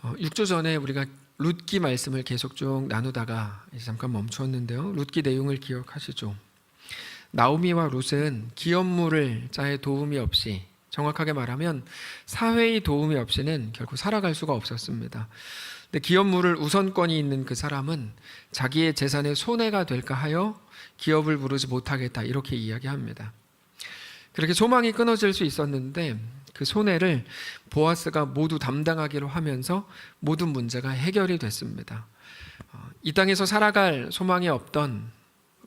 6주 전에 우리가 룻기 말씀을 계속 쭉 나누다가 이제 잠깐 멈췄는데요. 룻기 내용을 기억하시죠? 나오미와 룻은 기업물을 자의 도움이 없이, 정확하게 말하면 사회의 도움이 없이는 결코 살아갈 수가 없었습니다. 근데 기업물을 우선권이 있는 그 사람은 자기의 재산에 손해가 될까 하여 기업을 부르지 못하겠다, 이렇게 이야기합니다. 그렇게 소망이 끊어질 수 있었는데 그 손해를 보아스가 모두 담당하기로 하면서 모든 문제가 해결이 됐습니다. 이 땅에서 살아갈 소망이 없던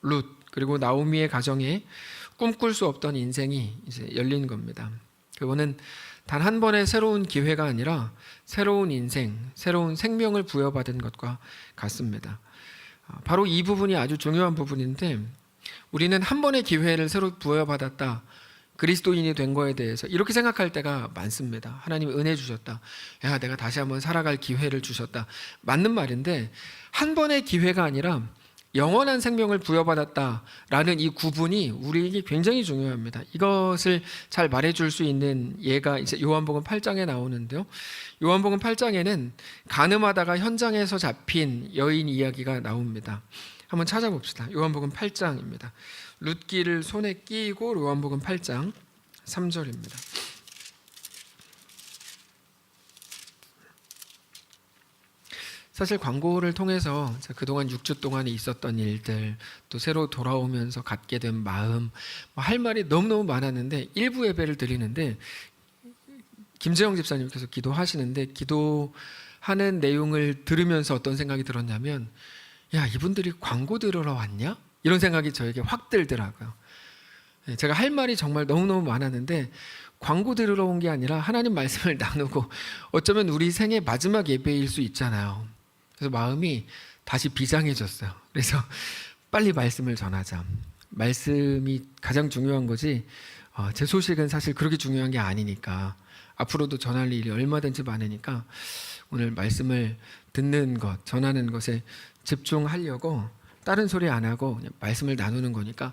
룻, 그리고 나오미의 가정에 꿈꿀 수 없던 인생이 이제 열린 겁니다. 그거는 단 한 번의 새로운 기회가 아니라 새로운 인생, 새로운 생명을 부여받은 것과 같습니다. 바로 이 부분이 아주 중요한 부분인데, 우리는 한 번의 기회를 새로 부여받았다, 그리스도인이 된 거에 대해서 이렇게 생각할 때가 많습니다. 하나님이 은혜 주셨다, 야, 내가 다시 한번 살아갈 기회를 주셨다. 맞는 말인데, 한 번의 기회가 아니라 영원한 생명을 부여받았다라는 이 구분이 우리에게 굉장히 중요합니다. 이것을 잘 말해줄 수 있는 예가 이제 요한복음 8장에 나오는데요. 요한복음 8장에는 간음하다가 현장에서 잡힌 여인 이야기가 나옵니다. 한번 찾아봅시다. 요한복음 8장입니다. 룻기를 손에 끼고 요한복음 8장 3절입니다. 사실 광고를 통해서 그동안 6주 동안에 있었던 일들, 또 새로 돌아오면서 갖게 된 마음, 할 말이 너무너무 많았는데 일부 예배를 드리는데 김재영 집사님께서 기도하시는데, 기도하는 내용을 들으면서 어떤 생각이 들었냐면, 야, 이분들이 광고 들으러 왔냐? 이런 생각이 저에게 확 들더라고요. 제가 할 말이 정말 너무너무 많았는데 광고 들으러 온 게 아니라 하나님 말씀을 나누고, 어쩌면 우리 생애 마지막 예배일 수 있잖아요. 그래서 마음이 다시 비장해졌어요. 그래서 빨리 말씀을 전하자. 말씀이 가장 중요한 거지, 제 소식은 사실 그렇게 중요한 게 아니니까, 앞으로도 전할 일이 얼마든지 많으니까 오늘 말씀을 듣는 것, 전하는 것에 집중하려고 다른 소리 안 하고 그냥 말씀을 나누는 거니까,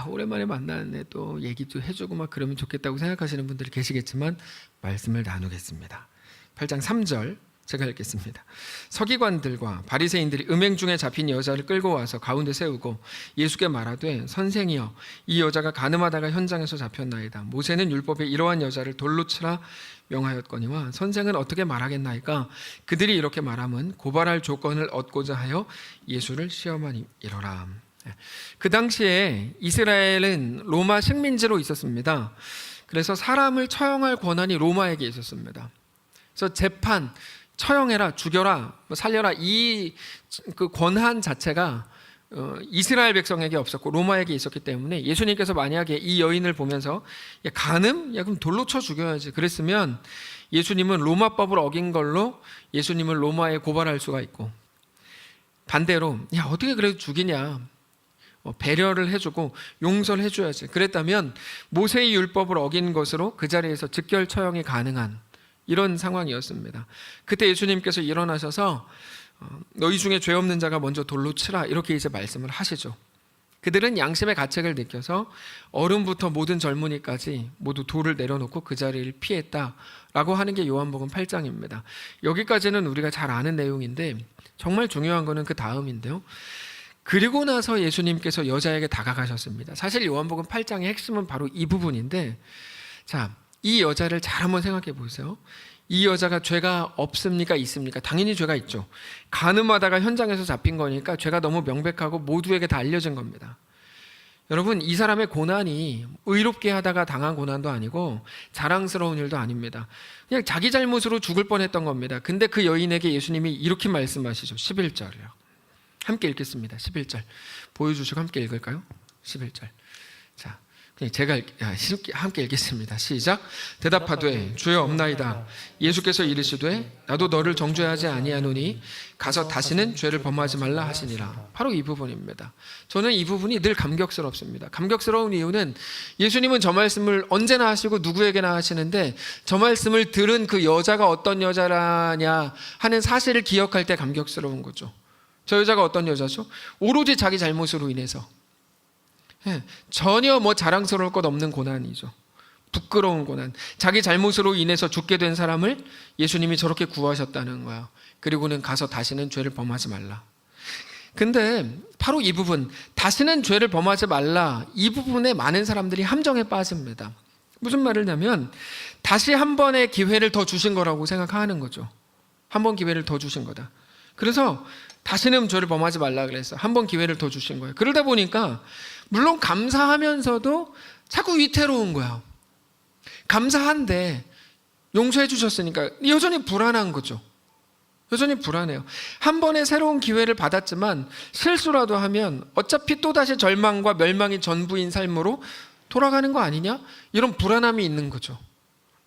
오랜만에 만났네, 또 얘기도 해주고 막 그러면 좋겠다고 생각하시는 분들이 계시겠지만 말씀을 나누겠습니다. 8장 3절 제가 읽겠습니다. 서기관들과 바리새인들이 음행 중에 잡힌 여자를 끌고 와서 가운데 세우고 예수께 말하되, 선생이여, 이 여자가 간음하다가 현장에서 잡혔나이다. 모세는 율법에 이러한 여자를 돌로 치라 명하였거니와 선생은 어떻게 말하겠나이까? 그들이 이렇게 말함은 고발할 조건을 얻고자 하여 예수를 시험하니라. 그 당시에 이스라엘은 로마 식민지로 있었습니다. 그래서 사람을 처형할 권한이 로마에게 있었습니다. 그래서 재판, 처형해라, 죽여라, 살려라, 이 그 권한 자체가 이스라엘 백성에게 없었고 로마에게 있었기 때문에, 예수님께서 만약에 이 여인을 보면서 야, 간음? 야, 그럼 돌로 쳐 죽여야지, 그랬으면 예수님은 로마법을 어긴 걸로 예수님을 로마에 고발할 수가 있고, 반대로 야, 어떻게 그래도 죽이냐, 배려를 해주고 용서를 해줘야지, 그랬다면 모세의 율법을 어긴 것으로 그 자리에서 즉결 처형이 가능한 이런 상황이었습니다. 그때 예수님께서 일어나셔서 너희 중에 죄 없는 자가 먼저 돌로 치라, 이렇게 이제 말씀을 하시죠. 그들은 양심의 가책을 느껴서 어른부터 모든 젊은이까지 모두 돌을 내려놓고 그 자리를 피했다라고 하는 게 요한복음 8장입니다. 여기까지는 우리가 잘 아는 내용인데 정말 중요한 거는 그 다음인데요. 그리고 나서 예수님께서 여자에게 다가가셨습니다. 사실 요한복음 8장의 핵심은 바로 이 부분인데, 자, 이 여자를 잘 한번 생각해 보세요. 이 여자가 죄가 없습니까? 있습니까? 당연히 죄가 있죠. 간음하다가 현장에서 잡힌 거니까 죄가 너무 명백하고 모두에게 다 알려진 겁니다. 여러분, 이 사람의 고난이 의롭게 하다가 당한 고난도 아니고 자랑스러운 일도 아닙니다. 그냥 자기 잘못으로 죽을 뻔했던 겁니다. 근데 그 여인에게 예수님이 이렇게 말씀하시죠. 11절이요. 함께 읽겠습니다. 11절 보여주시고 함께 읽을까요? 11절. 자, 제가 함께 읽겠습니다. 시작. 대답하되 주여 없나이다. 예수께서 이르시되 나도 너를 정죄하지 아니하노니 가서 다시는 죄를 범하지 말라 하시니라. 바로 이 부분입니다. 저는 이 부분이 늘 감격스럽습니다. 감격스러운 이유는 예수님은 저 말씀을 언제나 하시고 누구에게나 하시는데, 저 말씀을 들은 그 여자가 어떤 여자라냐 하는 사실을 기억할 때 감격스러운 거죠. 저 여자가 어떤 여자죠? 오로지 자기 잘못으로 인해서 전혀 자랑스러울 것 없는 고난이죠. 부끄러운 고난, 자기 잘못으로 인해서 죽게 된 사람을 예수님이 저렇게 구하셨다는 거야. 그리고는 가서 다시는 죄를 범하지 말라. 근데 바로 이 부분, 다시는 죄를 범하지 말라, 이 부분에 많은 사람들이 함정에 빠집니다. 무슨 말을 하냐면 다시 한 번의 기회를 더 주신 거라고 생각하는 거죠. 한 번 기회를 더 주신 거다. 그래서 다시는 죄를 범하지 말라 그랬어. 한 번 기회를 더 주신 거예요. 그러다 보니까 물론 감사하면서도 자꾸 위태로운 거야. 감사한데 용서해 주셨으니까 여전히 불안한 거죠. 여전히 불안해요. 한 번의 새로운 기회를 받았지만 실수라도 하면 어차피 또다시 절망과 멸망이 전부인 삶으로 돌아가는 거 아니냐? 이런 불안함이 있는 거죠.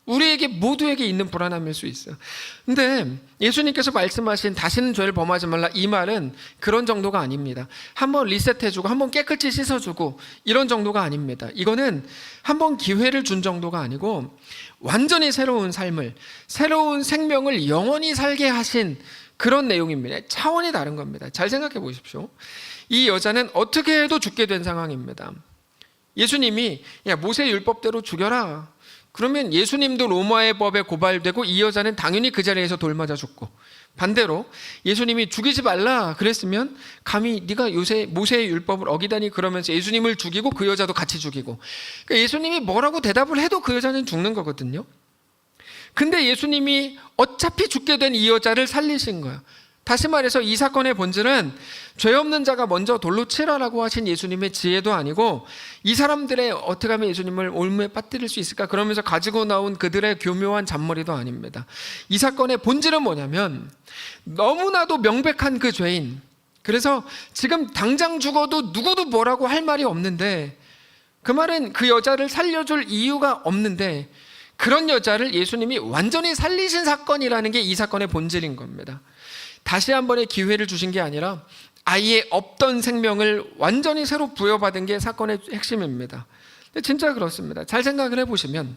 우리에게 모두에게 있는 불안함일 수 있어요. 근데 예수님께서 말씀하신 다시는 죄를 범하지 말라, 이 말은 그런 정도가 아닙니다. 한번 리셋해주고 한번 깨끗이 씻어주고 이런 정도가 아닙니다. 이거는 한번 기회를 준 정도가 아니고 완전히 새로운 삶을, 새로운 생명을 영원히 살게 하신 그런 내용입니다. 차원이 다른 겁니다. 잘 생각해 보십시오. 이 여자는 어떻게 해도 죽게 된 상황입니다. 예수님이 야, 모세 율법대로 죽여라. 그러면 예수님도 로마의 법에 고발되고 이 여자는 당연히 그 자리에서 돌 맞아 죽고, 반대로 예수님이 죽이지 말라 그랬으면 감히 네가 요새 모세의 율법을 어기다니 그러면서 예수님을 죽이고 그 여자도 같이 죽이고, 그러니까 예수님이 뭐라고 대답을 해도 그 여자는 죽는 거거든요. 근데 예수님이 어차피 죽게 된 이 여자를 살리신 거예요. 다시 말해서 이 사건의 본질은 죄 없는 자가 먼저 돌로 치라라고 하신 예수님의 지혜도 아니고 이 사람들의 어떻게 하면 예수님을 올무에 빠뜨릴 수 있을까 그러면서 가지고 나온 그들의 교묘한 잔머리도 아닙니다. 이 사건의 본질은 뭐냐면 너무나도 명백한 그 죄인, 그래서 지금 당장 죽어도 누구도 뭐라고 할 말이 없는데, 그 말은 그 여자를 살려줄 이유가 없는데 그런 여자를 예수님이 완전히 살리신 사건이라는 게 이 사건의 본질인 겁니다. 다시 한 번의 기회를 주신 게 아니라 아예 없던 생명을 완전히 새로 부여받은 게 사건의 핵심입니다. 근데 진짜 그렇습니다. 잘 생각을 해보시면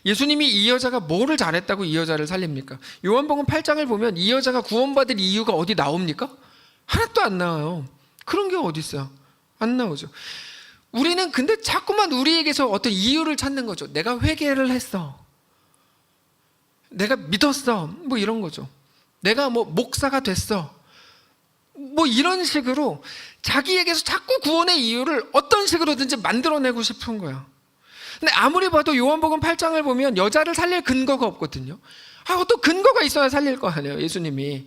예수님이 이 여자가 뭐를 잘했다고 이 여자를 살립니까? 요한복음 8장을 보면 이 여자가 구원받을 이유가 어디 나옵니까? 하나도 안 나와요. 그런 게 어디 있어요? 안 나오죠. 우리는 근데 자꾸만 우리에게서 어떤 이유를 찾는 거죠. 내가 회개를 했어, 내가 믿었어, 뭐 이런 거죠. 내가 뭐 목사가 됐어, 뭐 이런 식으로 자기에게서 자꾸 구원의 이유를 어떤 식으로든지 만들어내고 싶은 거야. 근데 아무리 봐도 요한복음 8장을 보면 여자를 살릴 근거가 없거든요. 어떤 근거가 있어야 살릴 거 아니에요, 예수님이.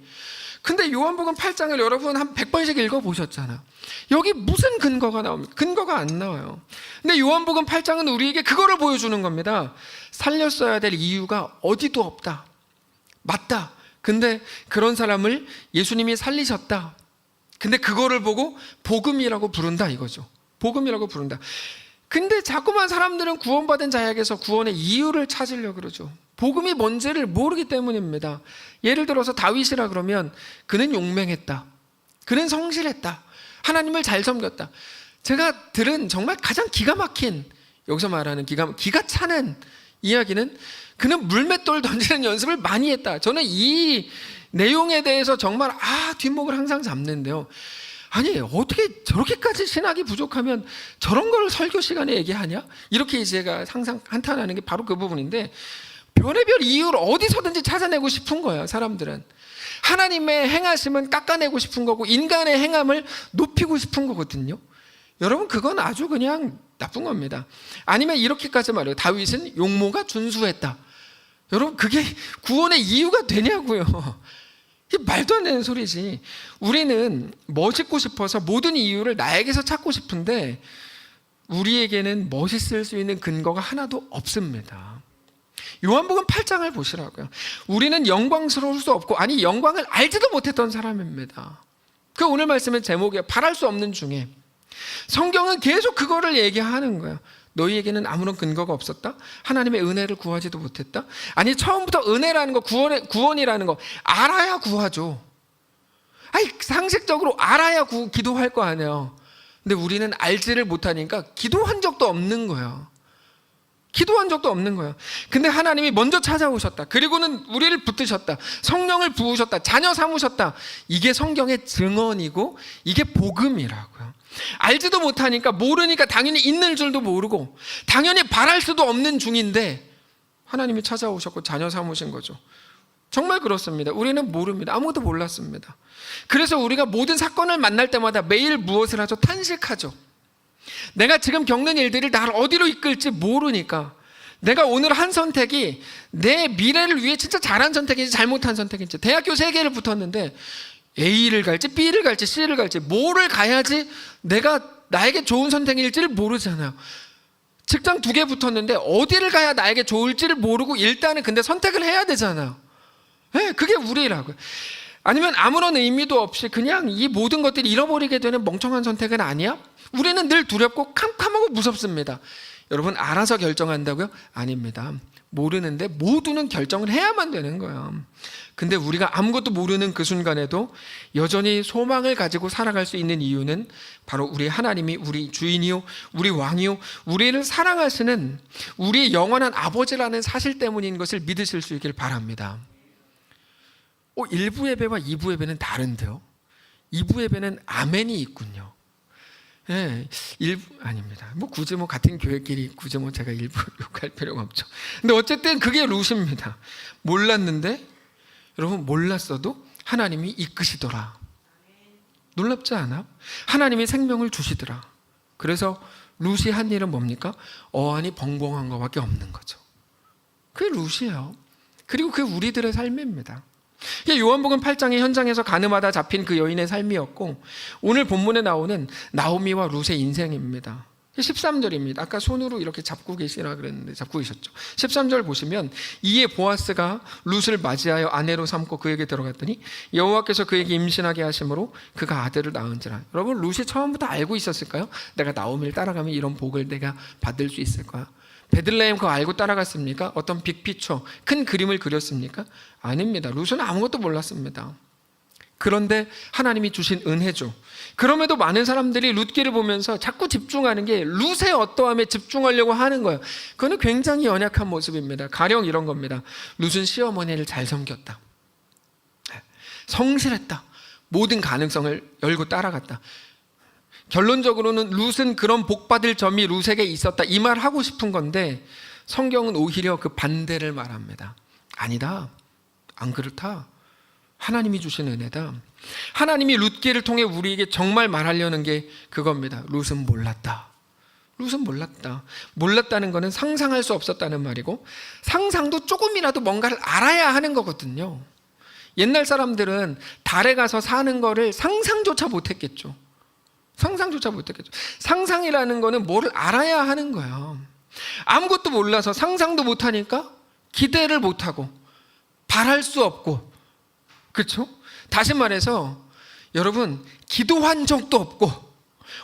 근데 요한복음 8장을 여러분 한 100번씩 읽어보셨잖아. 여기 무슨 근거가 나옵니까? 근거가 안 나와요. 근데 요한복음 8장은 우리에게 그거를 보여주는 겁니다. 살렸어야 될 이유가 어디도 없다. 맞다. 근데 그런 사람을 예수님이 살리셨다. 근데 그거를 보고 복음이라고 부른다 이거죠. 복음이라고 부른다. 근데 자꾸만 사람들은 구원받은 자에게서 구원의 이유를 찾으려고 그러죠. 복음이 뭔지를 모르기 때문입니다. 예를 들어서 다윗이라 그러면 그는 용맹했다, 그는 성실했다, 하나님을 잘 섬겼다. 제가 들은 정말 가장 기가 막힌, 여기서 말하는 기가 차는 이야기는 그는 물맷돌 던지는 연습을 많이 했다. 저는 이 내용에 대해서 정말 뒷목을 항상 잡는데요. 아니 어떻게 저렇게까지 신학이 부족하면 저런 걸 설교 시간에 얘기하냐? 이렇게 제가 항상 한탄하는 게 바로 그 부분인데, 별의별 이유를 어디서든지 찾아내고 싶은 거예요. 사람들은 하나님의 행하심은 깎아내고 싶은 거고 인간의 행함을 높이고 싶은 거거든요. 여러분 그건 아주 그냥 나쁜 겁니다. 아니면 이렇게까지 말해요. 다윗은 용모가 준수했다. 여러분 그게 구원의 이유가 되냐고요. 이게 말도 안 되는 소리지. 우리는 멋있고 싶어서 모든 이유를 나에게서 찾고 싶은데 우리에게는 멋있을 수 있는 근거가 하나도 없습니다. 요한복음 8장을 보시라고요. 우리는 영광스러울 수 없고, 아니 영광을 알지도 못했던 사람입니다. 그 오늘 말씀의 제목이에요. 바랄 수 없는 중에. 성경은 계속 그거를 얘기하는 거예요. 너희에게는 아무런 근거가 없었다? 하나님의 은혜를 구하지도 못했다? 아니 처음부터 은혜라는 거, 구원이라는 거 알아야 구하죠. 아니 상식적으로 알아야 기도할 거 아니에요. 근데 우리는 알지를 못하니까 기도한 적도 없는 거예요. 기도한 적도 없는 거예요. 근데 하나님이 먼저 찾아오셨다. 그리고는 우리를 붙드셨다. 성령을 부으셨다. 자녀 삼으셨다. 이게 성경의 증언이고 이게 복음이라고요. 알지도 못하니까, 모르니까 당연히 있는 줄도 모르고 당연히 바랄 수도 없는 중인데 하나님이 찾아오셨고 자녀 삼으신 거죠. 정말 그렇습니다. 우리는 모릅니다. 아무것도 몰랐습니다. 그래서 우리가 모든 사건을 만날 때마다 매일 무엇을 하죠? 탄식하죠. 내가 지금 겪는 일들이 나를 어디로 이끌지 모르니까, 내가 오늘 한 선택이 내 미래를 위해 진짜 잘한 선택인지 잘못한 선택인지, 대학교 3개를 붙었는데 A를 갈지 B를 갈지 C를 갈지 뭐를 가야지 내가 나에게 좋은 선택일지를 모르잖아요. 직장 2개 붙었는데 어디를 가야 나에게 좋을지를 모르고 일단은 근데 선택을 해야 되잖아요. 네, 그게 우리라고요. 아니면 아무런 의미도 없이 그냥 이 모든 것들이 잃어버리게 되는 멍청한 선택은 아니야? 우리는 늘 두렵고 캄캄하고 무섭습니다. 여러분, 알아서 결정한다고요? 아닙니다. 모르는데 모두는 결정을 해야만 되는 거예요. 근데 우리가 아무것도 모르는 그 순간에도 여전히 소망을 가지고 살아갈 수 있는 이유는 바로 우리 하나님이 우리 주인이요, 우리 왕이요, 우리를 사랑하시는 우리의 영원한 아버지라는 사실 때문인 것을 믿으실 수 있길 바랍니다. 1부 예배와 2부 예배는 다른데요. 2부 예배는 아멘이 있군요. 네, 아닙니다. 굳이 같은 교회끼리 굳이 제가 일부 욕할 필요가 없죠. 근데 어쨌든 그게 루시입니다. 몰랐는데, 여러분, 몰랐어도 하나님이 이끄시더라. 놀랍지 않아? 하나님이 생명을 주시더라. 그래서 루시 한 일은 뭡니까? 어안이 벙벙한 것밖에 없는 거죠. 그게 루시예요. 그리고 그게 우리들의 삶입니다. 요한복음 8장의 현장에서 가늠하다 잡힌 그 여인의 삶이었고, 오늘 본문에 나오는 나오미와 룻의 인생입니다. 13절입니다. 아까 손으로 이렇게 잡고 계시라 그랬는데 잡고 계셨죠. 13절 보시면, 이에 보아스가 룻을 맞이하여 아내로 삼고 그에게 들어갔더니 여호와께서 그에게 임신하게 하심으로 그가 아들을 낳은지라. 여러분, 룻이 처음부터 알고 있었을까요? 내가 나오미를 따라가면 이런 복을 내가 받을 수 있을 거야. 베들레헴 그거 알고 따라갔습니까? 어떤 빅피처, 큰 그림을 그렸습니까? 아닙니다. 룻은 아무것도 몰랐습니다. 그런데 하나님이 주신 은혜죠. 그럼에도 많은 사람들이 룻기를 보면서 자꾸 집중하는 게 룻의 어떠함에 집중하려고 하는 거예요. 그거는 굉장히 연약한 모습입니다. 가령 이런 겁니다. 룻은 시어머니를 잘 섬겼다, 성실했다, 모든 가능성을 열고 따라갔다. 결론적으로는 룻은 그런 복받을 점이 룻에게 있었다, 이 말 하고 싶은 건데, 성경은 오히려 그 반대를 말합니다. 아니다, 안 그렇다. 하나님이 주신 은혜다. 하나님이 룻기를 통해 우리에게 정말 말하려는 게 그겁니다. 룻은 몰랐다. 룻은 몰랐다. 몰랐다는 것은 상상할 수 없었다는 말이고, 상상도 조금이라도 뭔가를 알아야 하는 거거든요. 옛날 사람들은 달에 가서 사는 거를 상상조차 못했겠죠. 상상이라는 거는 뭐를 알아야 하는 거예요. 아무것도 몰라서 상상도 못하니까 기대를 못하고 바랄 수 없고, 그렇죠? 다시 말해서 여러분, 기도한 적도 없고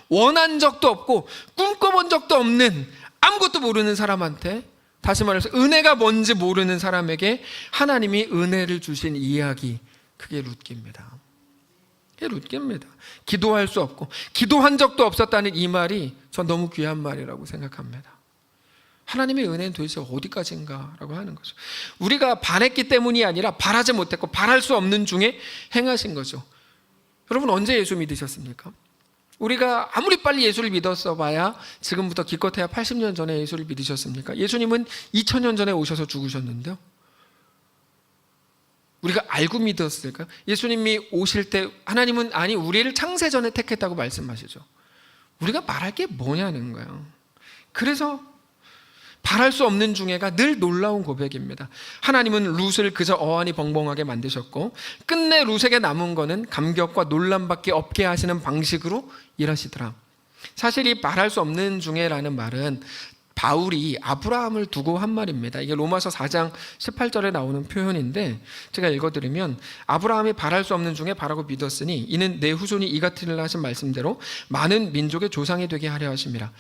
원한 적도 없고 꿈꿔본 적도 없는, 아무것도 모르는 사람한테, 다시 말해서 은혜가 뭔지 모르는 사람에게 하나님이 은혜를 주신 이야기, 그게 룻기입니다. 그게 룻기입니다. 기도할 수 없고 기도한 적도 없었다는 이 말이 전 너무 귀한 말이라고 생각합니다. 하나님의 은혜는 도대체 어디까지인가라고 하는 거죠. 우리가 바랬기 때문이 아니라 바라지 못했고 바랄 수 없는 중에 행하신 거죠. 여러분, 언제 예수 믿으셨습니까? 우리가 아무리 빨리 예수를 믿었어 봐야 지금부터 기껏해야 80년 전에 예수를 믿으셨습니까? 예수님은 2000년 전에 오셔서 죽으셨는데요. 우리가 알고 믿었을까요? 예수님이 오실 때 하나님은 우리를 창세 전에 택했다고 말씀하시죠. 우리가 말할 게 뭐냐는 거예요. 그래서 바랄 수 없는 중에가 늘 놀라운 고백입니다. 하나님은 룻을 그저 어안이 벙벙하게 만드셨고, 끝내 룻에게 남은 거는 감격과 놀람밖에 없게 하시는 방식으로 일하시더라. 사실 이 말할 수 없는 중에라는 말은 바울이 아브라함을 두고 한 말입니다. 이게 로마서 4장 18절에 나오는 표현인데, 제가 읽어드리면, 아브라함이 바랄 수 없는 중에 바라고 믿었으니 이는 내 후손이 이 같은 일을 하신 말씀대로 많은 민족의 조상이 되게 하려 하심이라.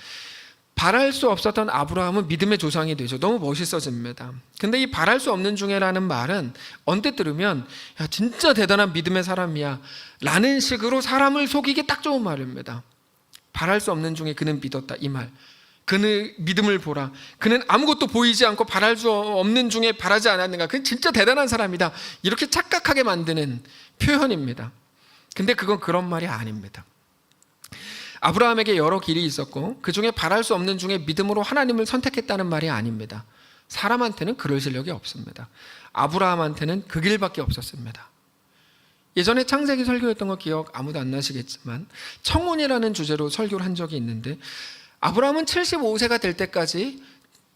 바랄 수 없었던 아브라함은 믿음의 조상이 되죠. 너무 멋있어집니다. 근데 이 바랄 수 없는 중에라는 말은 언뜻 들으면, 야, 진짜 대단한 믿음의 사람이야 라는 식으로 사람을 속이기 딱 좋은 말입니다. 바랄 수 없는 중에 그는 믿었다, 이 말. 그는 믿음을 보라. 그는 아무것도 보이지 않고 바랄 수 없는 중에 바라지 않았는가. 그는 진짜 대단한 사람이다. 이렇게 착각하게 만드는 표현입니다. 근데 그건 그런 말이 아닙니다. 아브라함에게 여러 길이 있었고 그 중에 바랄 수 없는 중에 믿음으로 하나님을 선택했다는 말이 아닙니다. 사람한테는 그럴 실력이 없습니다. 아브라함한테는 그 길밖에 없었습니다. 예전에 창세기 설교했던 거 기억 아무도 안 나시겠지만 청혼이라는 주제로 설교를 한 적이 있는데, 아브라함은 75세가 될 때까지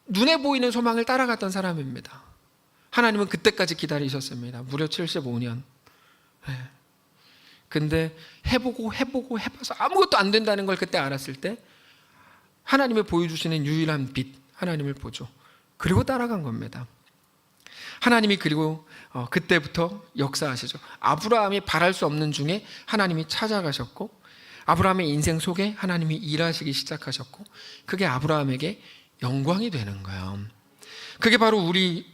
눈에 보이는 소망을 따라갔던 사람입니다. 하나님은 그때까지 기다리셨습니다. 무려 75년. 근데 해보고 해봐서 아무것도 안 된다는 걸 그때 알았을 때 하나님이 보여주시는 유일한 빛, 하나님을 보죠. 그리고 따라간 겁니다. 하나님이 그리고 그때부터 역사하시죠. 아브라함이 바랄 수 없는 중에 하나님이 찾아가셨고, 아브라함의 인생 속에 하나님이 일하시기 시작하셨고, 그게 아브라함에게 영광이 되는 거예요. 그게 바로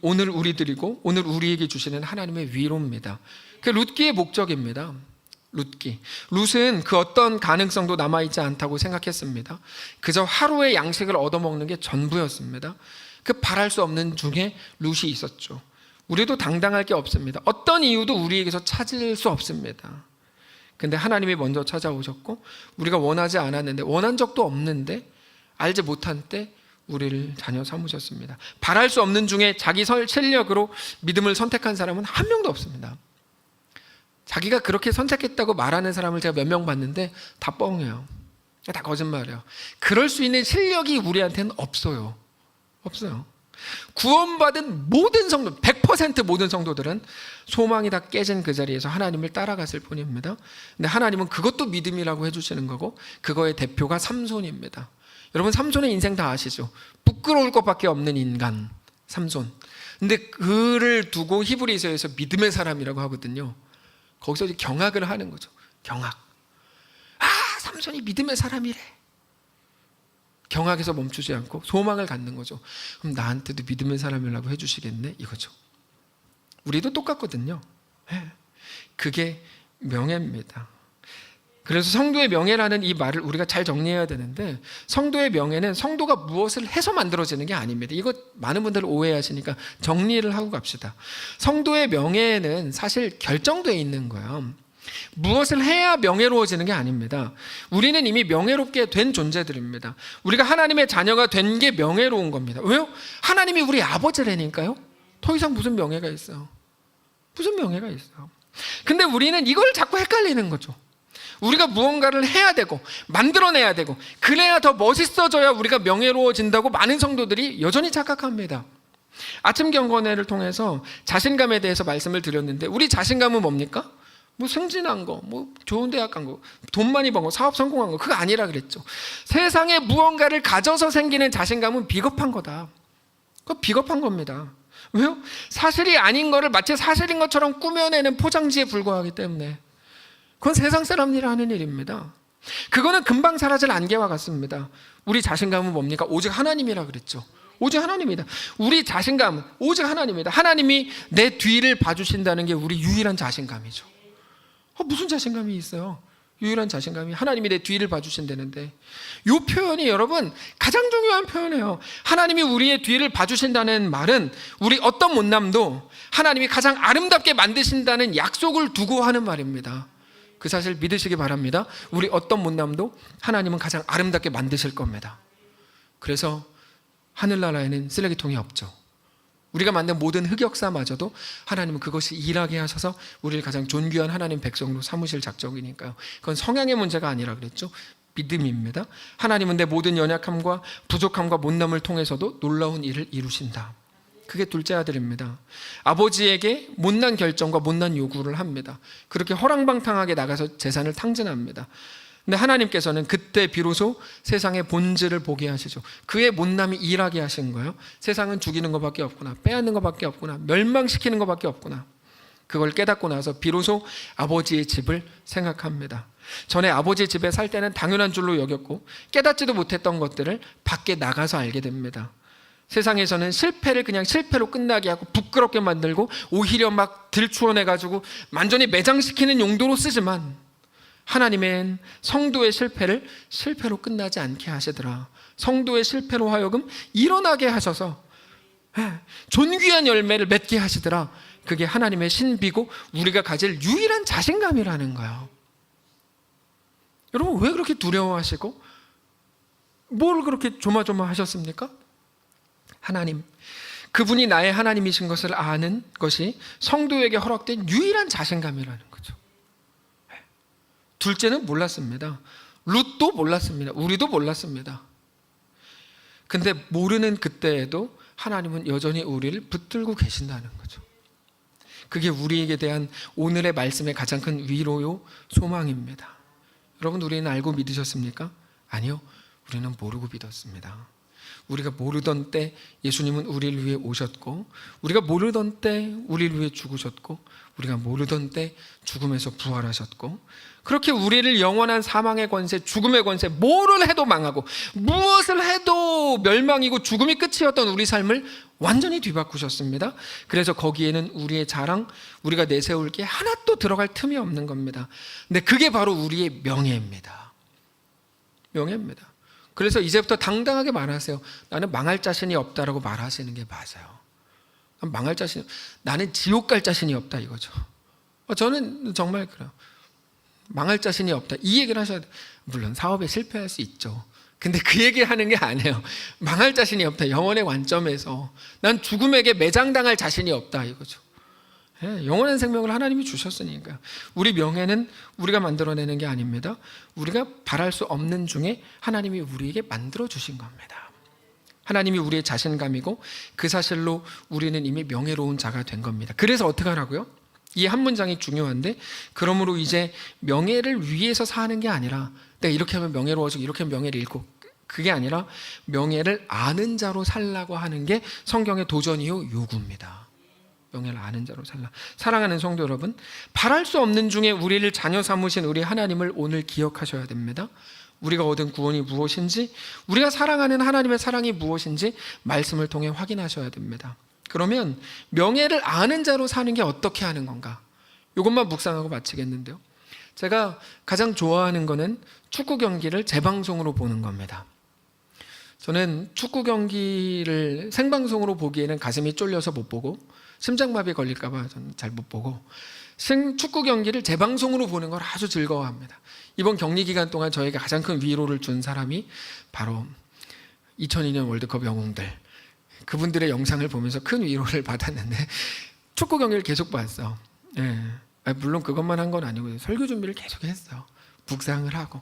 오늘 우리들이고 오늘 우리에게 주시는 하나님의 위로입니다. 그게 룻기의 목적입니다. 룻은 그 어떤 가능성도 남아있지 않다고 생각했습니다. 그저 하루의 양식을 얻어먹는 게 전부였습니다. 그 바랄 수 없는 중에 룻이 있었죠. 우리도 당당할 게 없습니다. 어떤 이유도 우리에게서 찾을 수 없습니다. 근데 하나님이 먼저 찾아오셨고, 우리가 원하지 않았는데, 원한 적도 없는데, 알지 못한 때 우리를 자녀 삼으셨습니다. 바랄 수 없는 중에 자기 실력으로 믿음을 선택한 사람은 한 명도 없습니다. 자기가 그렇게 선택했다고 말하는 사람을 제가 몇 명 봤는데 다 뻥이에요. 다 거짓말이에요. 그럴 수 있는 실력이 우리한테는 없어요. 구원받은 모든 성도, 100% 모든 성도들은 소망이 다 깨진 그 자리에서 하나님을 따라갔을 뿐입니다. 근데 하나님은 그것도 믿음이라고 해주시는 거고, 그거의 대표가 삼손입니다. 여러분, 삼손의 인생 다 아시죠? 부끄러울 것밖에 없는 인간, 삼손. 근데 그를 두고 히브리서에서 믿음의 사람이라고 하거든요. 거기서 이제 경악을 하는 거죠. 경악. 삼손이 믿음의 사람이래. 경악에서 멈추지 않고 소망을 갖는 거죠. 그럼 나한테도 믿음의 사람이라고 해주시겠네? 이거죠. 우리도 똑같거든요. 그게 명예입니다. 그래서 성도의 명예라는 이 말을 우리가 잘 정리해야 되는데, 성도의 명예는 성도가 무엇을 해서 만들어지는 게 아닙니다. 이거 많은 분들 오해하시니까 정리를 하고 갑시다. 성도의 명예는 사실 결정되어 있는 거예요. 무엇을 해야 명예로워지는 게 아닙니다. 우리는 이미 명예롭게 된 존재들입니다. 우리가 하나님의 자녀가 된 게 명예로운 겁니다. 왜요? 하나님이 우리 아버지라니까요. 더 이상 무슨 명예가 있어요? 무슨 명예가 있어요? 근데 우리는 이걸 자꾸 헷갈리는 거죠. 우리가 무언가를 해야 되고 만들어내야 되고 그래야 더 멋있어져야 우리가 명예로워진다고 많은 성도들이 여전히 착각합니다. 아침 경건회를 통해서 자신감에 대해서 말씀을 드렸는데, 우리 자신감은 뭡니까? 뭐 승진한 거, 뭐 좋은 대학 간 거, 돈 많이 번 거, 사업 성공한 거, 그거 아니라 그랬죠. 세상에 무언가를 가져서 생기는 자신감은 비겁한 거다. 그거 비겁한 겁니다. 왜요? 사실이 아닌 거를 마치 사실인 것처럼 꾸며내는 포장지에 불과하기 때문에. 그건 세상 사람들이 하는 일입니다. 그거는 금방 사라질 안개와 같습니다. 우리 자신감은 뭡니까? 오직 하나님이라 그랬죠. 오직 하나님이다. 우리 자신감은 오직 하나님이다. 하나님이 내 뒤를 봐주신다는 게 우리 유일한 자신감이죠. 무슨 자신감이 있어요? 유일한 자신감이 하나님이 내 뒤를 봐주신다는데, 이 표현이 여러분 가장 중요한 표현이에요. 하나님이 우리의 뒤를 봐주신다는 말은 우리 어떤 못남도 하나님이 가장 아름답게 만드신다는 약속을 두고 하는 말입니다. 그 사실 믿으시기 바랍니다. 우리 어떤 못남도 하나님은 가장 아름답게 만드실 겁니다. 그래서 하늘나라에는 쓰레기통이 없죠. 우리가 만든 모든 흑역사마저도 하나님은 그것이 일하게 하셔서 우리를 가장 존귀한 하나님 백성으로 삼으실 작정이니까요. 그건 성향의 문제가 아니라 그랬죠. 믿음입니다. 하나님은 내 모든 연약함과 부족함과 못남을 통해서도 놀라운 일을 이루신다. 그게 둘째 아들입니다. 아버지에게 못난 결정과 못난 요구를 합니다. 그렇게 허랑방탕하게 나가서 재산을 탕진합니다. 근데 하나님께서는 그때 비로소 세상의 본질을 보게 하시죠. 그의 못남이 일하게 하신 거예요. 세상은 죽이는 것밖에 없구나, 빼앗는 것밖에 없구나, 멸망시키는 것밖에 없구나. 그걸 깨닫고 나서 비로소 아버지의 집을 생각합니다. 전에 아버지 집에 살 때는 당연한 줄로 여겼고 깨닫지도 못했던 것들을 밖에 나가서 알게 됩니다. 세상에서는 실패를 그냥 실패로 끝나게 하고 부끄럽게 만들고 오히려 막 들추어내가지고 완전히 매장시키는 용도로 쓰지만, 하나님은 성도의 실패를 실패로 끝나지 않게 하시더라. 성도의 실패로 하여금 일어나게 하셔서 존귀한 열매를 맺게 하시더라. 그게 하나님의 신비고 우리가 가질 유일한 자신감이라는 거예요. 여러분 왜 그렇게 두려워하시고 뭘 그렇게 조마조마하셨습니까? 하나님, 그분이 나의 하나님이신 것을 아는 것이 성도에게 허락된 유일한 자신감이라는 거죠. 둘째는 몰랐습니다. 룻도 몰랐습니다. 우리도 몰랐습니다. 근데 모르는 그때에도 하나님은 여전히 우리를 붙들고 계신다는 거죠. 그게 우리에게 대한 오늘의 말씀의 가장 큰 위로요 소망입니다. 여러분, 우리는 알고 믿으셨습니까? 아니요, 우리는 모르고 믿었습니다. 우리가 모르던 때 예수님은 우리를 위해 오셨고, 우리가 모르던 때 우리를 위해 죽으셨고, 우리가 모르던 때 죽음에서 부활하셨고, 그렇게 우리를 영원한 사망의 권세, 죽음의 권세, 뭐를 해도 망하고 무엇을 해도 멸망이고 죽음이 끝이었던 우리 삶을 완전히 뒤바꾸셨습니다. 그래서 거기에는 우리의 자랑, 우리가 내세울 게 하나도 들어갈 틈이 없는 겁니다. 근데 그게 바로 우리의 명예입니다. 명예입니다. 그래서 이제부터 당당하게 말하세요. 나는 망할 자신이 없다라고 말하시는 게 맞아요. 망할 자신, 나는 지옥 갈 자신이 없다 이거죠. 저는 정말 그래요. 망할 자신이 없다 이 얘기를 하셔야 돼요. 물론 사업에 실패할 수 있죠. 근데 그 얘기 하는 게 아니에요. 망할 자신이 없다. 영혼의 관점에서 난 죽음에게 매장당할 자신이 없다 이거죠. 영원한 생명을 하나님이 주셨으니까. 우리 명예는 우리가 만들어내는 게 아닙니다. 우리가 바랄 수 없는 중에 하나님이 우리에게 만들어 주신 겁니다. 하나님이 우리의 자신감이고 그 사실로 우리는 이미 명예로운 자가 된 겁니다. 그래서 어떻게 하라고요? 이 한 문장이 중요한데, 그러므로 이제 명예를 위해서 사는 게 아니라 내가 이렇게 하면 명예로워지고 이렇게 하면 명예를 잃고, 그게 아니라 명예를 아는 자로 살라고 하는 게 성경의 도전이요 요구입니다. 명예를 아는 자로 살라. 사랑하는 성도 여러분, 바랄 수 없는 중에 우리를 자녀 삼으신 우리 하나님을 오늘 기억하셔야 됩니다. 우리가 얻은 구원이 무엇인지, 우리가 사랑하는 하나님의 사랑이 무엇인지 말씀을 통해 확인하셔야 됩니다. 그러면 명예를 아는 자로 사는 게 어떻게 하는 건가? 이것만 묵상하고 마치겠는데요. 제가 가장 좋아하는 거는 축구 경기를 재방송으로 보는 겁니다. 저는 축구 경기를 생방송으로 보기에는 가슴이 쫄려서 못 보고, 심장마비 걸릴까 봐 저는 잘 못 보고, 축구 경기를 재방송으로 보는 걸 아주 즐거워합니다. 이번 격리 기간 동안 저에게 가장 큰 위로를 준 사람이 바로 2002년 월드컵 영웅들, 그분들의 영상을 보면서 큰 위로를 받았는데, 축구 경기를 계속 봤어. 물론 그것만 한 건 아니고 설교 준비를 계속 했어. 묵상을 하고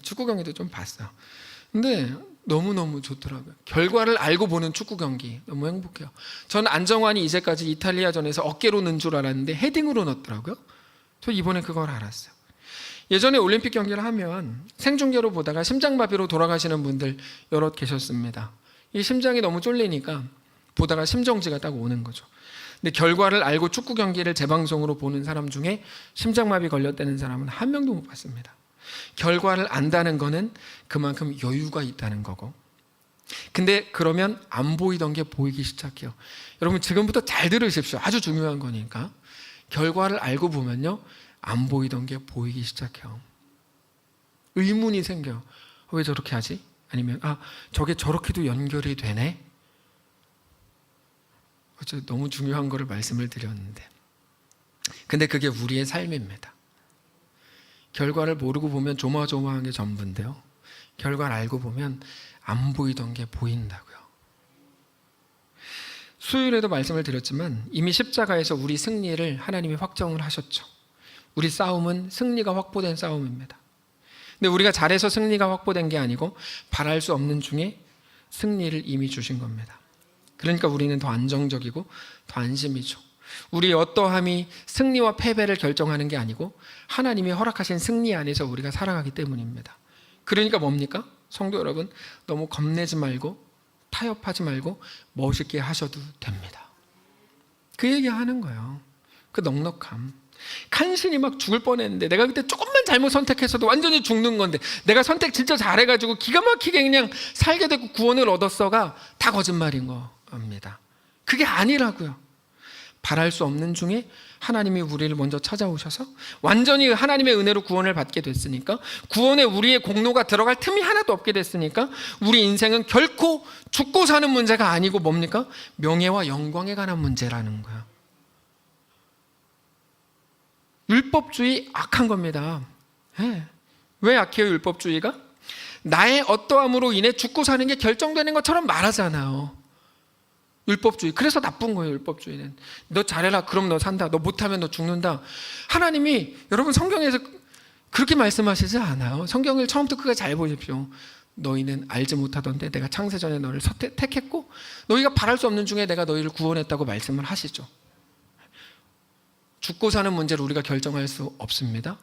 축구 경기도 좀 봤어. 근데 너무너무 좋더라고요. 결과를 알고 보는 축구 경기 너무 행복해요. 저는 안정환이 이제까지 이탈리아전에서 어깨로 넣은 줄 알았는데 헤딩으로 넣었더라고요. 저 이번에 그걸 알았어요. 예전에 올림픽 경기를 하면 생중계로 보다가 심장마비로 돌아가시는 분들 여럿 계셨습니다. 이 심장이 너무 쫄리니까 보다가 심정지가 딱 오는 거죠. 근데 결과를 알고 축구 경기를 재방송으로 보는 사람 중에 심장마비 걸렸다는 사람은 한 명도 못 봤습니다. 결과를 안다는 거는 그만큼 여유가 있다는 거고, 근데 그러면 안 보이던 게 보이기 시작해요. 여러분 지금부터 잘 들으십시오. 아주 중요한 거니까. 결과를 알고 보면요, 안 보이던 게 보이기 시작해요. 의문이 생겨요. 왜 저렇게 하지? 아니면 저게 저렇게도 연결이 되네? 너무 중요한 거를 말씀을 드렸는데, 근데 그게 우리의 삶입니다. 결과를 모르고 보면 조마조마한 게 전부인데요, 결과를 알고 보면 안 보이던 게 보인다고요. 수요일에도 말씀을 드렸지만 이미 십자가에서 우리 승리를 하나님이 확정을 하셨죠. 우리 싸움은 승리가 확보된 싸움입니다. 근데 우리가 잘해서 승리가 확보된 게 아니고 바랄 수 없는 중에 승리를 이미 주신 겁니다. 그러니까 우리는 더 안정적이고 더 안심이죠. 우리의 어떠함이 승리와 패배를 결정하는 게 아니고 하나님이 허락하신 승리 안에서 우리가 살아가기 때문입니다. 그러니까 뭡니까? 성도 여러분, 너무 겁내지 말고 타협하지 말고 멋있게 하셔도 됩니다. 그 얘기하는 거예요. 그 넉넉함. 간신히 막 죽을 뻔했는데 내가 그때 조금만 잘못 선택했어도 완전히 죽는 건데, 내가 선택 진짜 잘해가지고 기가 막히게 그냥 살게 되고 구원을 얻었어가 다 거짓말인 겁니다. 그게 아니라고요. 바랄 수 없는 중에 하나님이 우리를 먼저 찾아오셔서 완전히 하나님의 은혜로 구원을 받게 됐으니까, 구원에 우리의 공로가 들어갈 틈이 하나도 없게 됐으니까 우리 인생은 결코 죽고 사는 문제가 아니고 뭡니까? 명예와 영광에 관한 문제라는 거야. 율법주의 악한 겁니다. 왜 약해요? 율법주의가 나의 어떠함으로 인해 죽고 사는 게 결정되는 것처럼 말하잖아요. 율법주의. 그래서 나쁜 거예요. 율법주의는. 너 잘해라, 그럼 너 산다. 너 못하면 너 죽는다. 하나님이 여러분 성경에서 그렇게 말씀하시지 않아요. 성경을 처음부터 끝까지 잘 보십시오. 너희는 알지 못하던데 내가 창세전에 너를 택했고 너희가 바랄 수 없는 중에 내가 너희를 구원했다고 말씀을 하시죠. 죽고 사는 문제를 우리가 결정할 수 없습니다.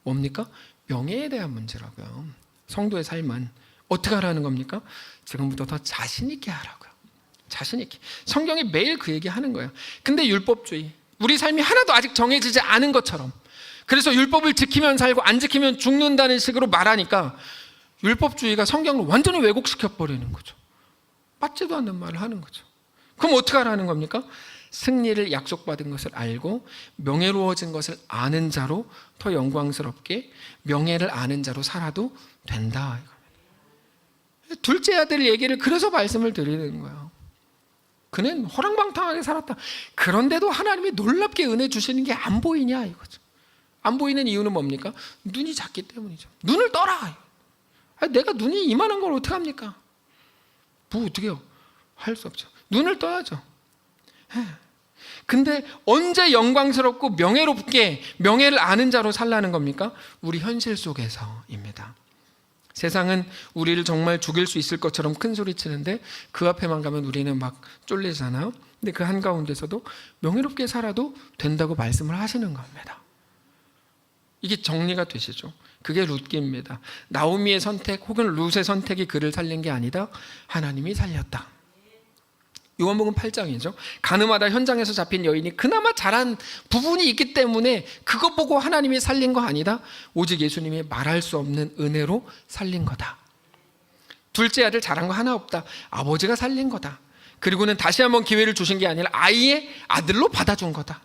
뭡니까? 명예에 대한 문제라고요. 성도의 삶은 어떻게 하라는 겁니까? 지금부터 더 자신 있게 하라고요. 자신 있게. 성경이 매일 그 얘기 하는 거예요. 근데 율법주의, 우리 삶이 하나도 아직 정해지지 않은 것처럼, 그래서 율법을 지키면 살고 안 지키면 죽는다는 식으로 말하니까 율법주의가 성경을 완전히 왜곡시켜 버리는 거죠. 맞지도 않는 말을 하는 거죠. 그럼 어떻게 하라는 겁니까? 승리를 약속받은 것을 알고 명예로워진 것을 아는 자로 더 영광스럽게 명예를 아는 자로 살아도 된다. 둘째 아들 얘기를 그래서 말씀을 드리는 거예요. 그는 호랑방탕하게 살았다. 그런데도 하나님이 놀랍게 은혜 주시는 게 안 보이냐 이거죠. 안 보이는 이유는 뭡니까? 눈이 작기 때문이죠. 눈을 떠라. 내가 눈이 이만한 걸 어떻게 합니까? 뭐 어떻게 해요? 할 수 없죠. 눈을 떠야죠. 근데 언제 영광스럽고 명예롭게 명예를 아는 자로 살라는 겁니까? 우리 현실 속에서입니다. 세상은 우리를 정말 죽일 수 있을 것처럼 큰 소리 치는데 그 앞에만 가면 우리는 막 쫄리잖아요. 근데 그 한가운데서도 명예롭게 살아도 된다고 말씀을 하시는 겁니다. 이게 정리가 되시죠? 그게 룻기입니다. 나오미의 선택 혹은 룻의 선택이 그를 살린 게 아니다. 하나님이 살렸다. 요한복음 8장이죠. 가늠하다 현장에서 잡힌 여인이 그나마 잘한 부분이 있기 때문에 그것 보고 하나님이 살린 거 아니다. 오직 예수님이 말할 수 없는 은혜로 살린 거다. 둘째 아들 잘한 거 하나 없다. 아버지가 살린 거다. 그리고는 다시 한번 기회를 주신 게 아니라 아이의 아들로 받아준 거다.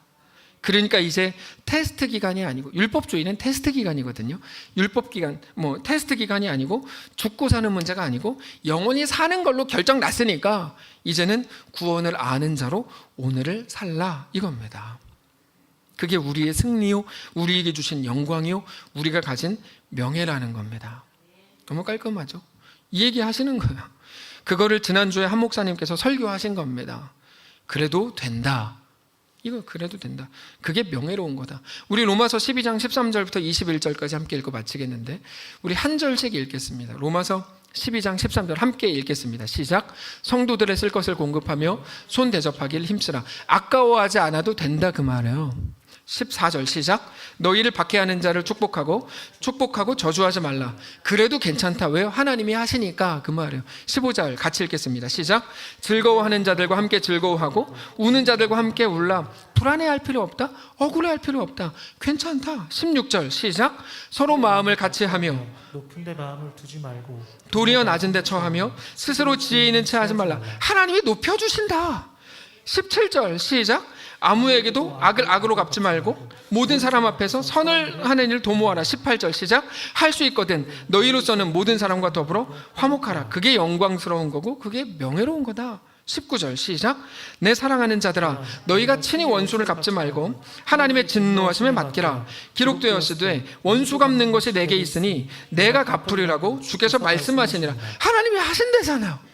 그러니까 이제 테스트 기간이 아니고, 율법주의는 테스트 기간이거든요. 율법 기간, 테스트 기간이 아니고 죽고 사는 문제가 아니고 영원히 사는 걸로 결정 났으니까 이제는 구원을 아는 자로 오늘을 살라 이겁니다. 그게 우리의 승리요, 우리에게 주신 영광이요, 우리가 가진 명예라는 겁니다. 너무 깔끔하죠? 이 얘기 하시는 거예요. 그거를 지난주에 한 목사님께서 설교하신 겁니다. 그래도 된다. 이거 그래도 된다. 그게 명예로운 거다. 우리 로마서 12장 13절부터 21절까지 함께 읽고 마치겠는데 우리 한 절씩 읽겠습니다. 로마서 12장 13절 함께 읽겠습니다. 시작. 성도들의 쓸 것을 공급하며 손 대접하길 힘쓰라. 아까워하지 않아도 된다 그 말이에요. 14절 시작. 너희를 박해하는 자를 축복하고 저주하지 말라. 그래도 괜찮다. 왜요? 하나님이 하시니까 그 말이에요. 15절 같이 읽겠습니다. 시작. 즐거워하는 자들과 함께 즐거워하고 우는 자들과 함께 울라. 불안해할 필요 없다. 억울해할 필요 없다. 괜찮다. 16절 시작. 서로 마음을 같이 하며 높은 데 마음을 두지 말고 도리어 낮은 데 처하며 스스로 지혜 있는 채 하지 말라. 하나님이 높여주신다. 17절 시작. 아무에게도 악을 악으로 갚지 말고 모든 사람 앞에서 선을 하는 일 도모하라. 18절 시작. 할 수 있거든 너희로서는 모든 사람과 더불어 화목하라. 그게 영광스러운 거고 그게 명예로운 거다. 19절 시작. 내 사랑하는 자들아 너희가 친히 원수를 갚지 말고 하나님의 진노하심에 맡기라. 기록되었으되 원수 갚는 것이 내게 있으니 내가 갚으리라고 주께서 말씀하시니라. 하나님이 하신대잖아요.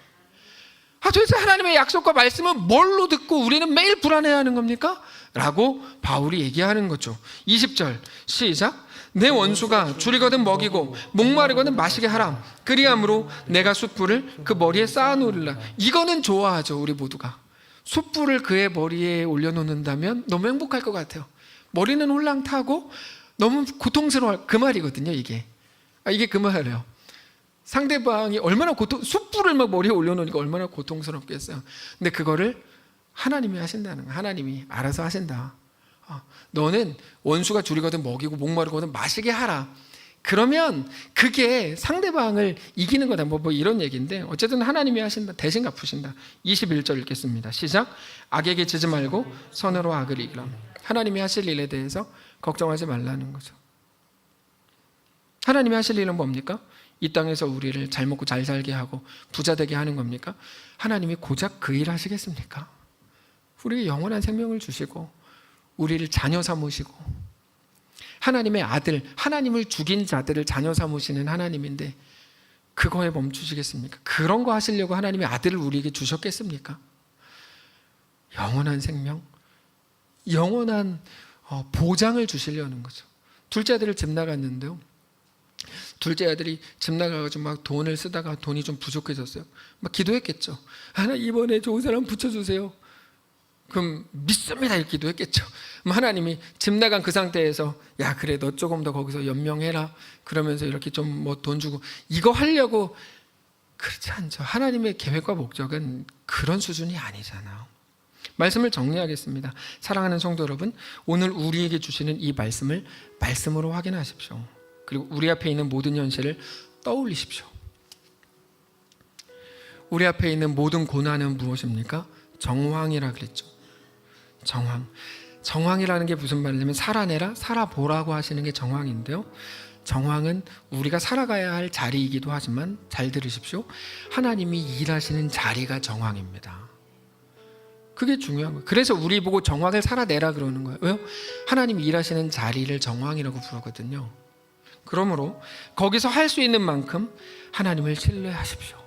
도대체 하나님의 약속과 말씀은 뭘로 듣고 우리는 매일 불안해하는 겁니까? 라고 바울이 얘기하는 거죠. 20절 시작. 내 원수가 줄이거든 먹이고 목마르거든 마시게 하라. 그리함으로 내가 숯불을 그 머리에 쌓아놓으리라. 이거는 좋아하죠. 우리 모두가 숯불을 그의 머리에 올려놓는다면 너무 행복할 것 같아요. 머리는 홀랑 타고 너무 고통스러워. 그 말이거든요. 이게 그 말이에요. 상대방이 얼마나 숯불을 막 머리에 올려놓으니까 얼마나 고통스럽겠어요. 근데 그거를 하나님이 하신다는 거예요. 하나님이 알아서 하신다. 너는 원수가 줄이거든 먹이고 목마르거든 마시게 하라. 그러면 그게 상대방을 이기는 거다. 뭐 이런 얘기인데 어쨌든 하나님이 하신다. 대신 갚으신다. 21절 읽겠습니다. 시작. 악에게 지지 말고 선으로 악을 이기라. 하나님이 하실 일에 대해서 걱정하지 말라는 거죠. 하나님이 하실 일은 뭡니까? 이 땅에서 우리를 잘 먹고 잘 살게 하고 부자 되게 하는 겁니까? 하나님이 고작 그 일 하시겠습니까? 우리에게 영원한 생명을 주시고 우리를 자녀 삼으시고 하나님의 아들, 하나님을 죽인 자들을 자녀 삼으시는 하나님인데 그거에 멈추시겠습니까? 그런 거 하시려고 하나님의 아들을 우리에게 주셨겠습니까? 영원한 생명, 영원한 보장을 주시려는 거죠. 둘째 아들을 집 나갔는데요, 둘째 아들이 집 나가가지고 막 돈을 쓰다가 돈이 좀 부족해졌어요. 막 기도했겠죠. 하나님 이번에 좋은 사람 붙여주세요. 그럼 믿습니다 이렇게 기도했겠죠. 그럼 하나님이 집 나간 그 상태에서 야 그래 너 조금 더 거기서 연명해라 그러면서 이렇게 좀 뭐 돈 주고 이거 하려고, 그렇지 않죠. 하나님의 계획과 목적은 그런 수준이 아니잖아요. 말씀을 정리하겠습니다. 사랑하는 성도 여러분, 오늘 우리에게 주시는 이 말씀을 말씀으로 확인하십시오. 그리고 우리 앞에 있는 모든 현실을 떠올리십시오. 우리 앞에 있는 모든 고난은 무엇입니까? 정황이라 그랬죠. 정황이라는 게 무슨 말이냐면 살아내라, 살아보라고 하시는 게 정황인데요, 정황은 우리가 살아가야 할 자리이기도 하지만 잘 들으십시오. 하나님이 일하시는 자리가 정황입니다. 그게 중요한 거예요. 그래서 우리 보고 정황을 살아내라 그러는 거예요. 왜요? 하나님이 일하시는 자리를 정황이라고 부르거든요. 그러므로 거기서 할 수 있는 만큼 하나님을 신뢰하십시오.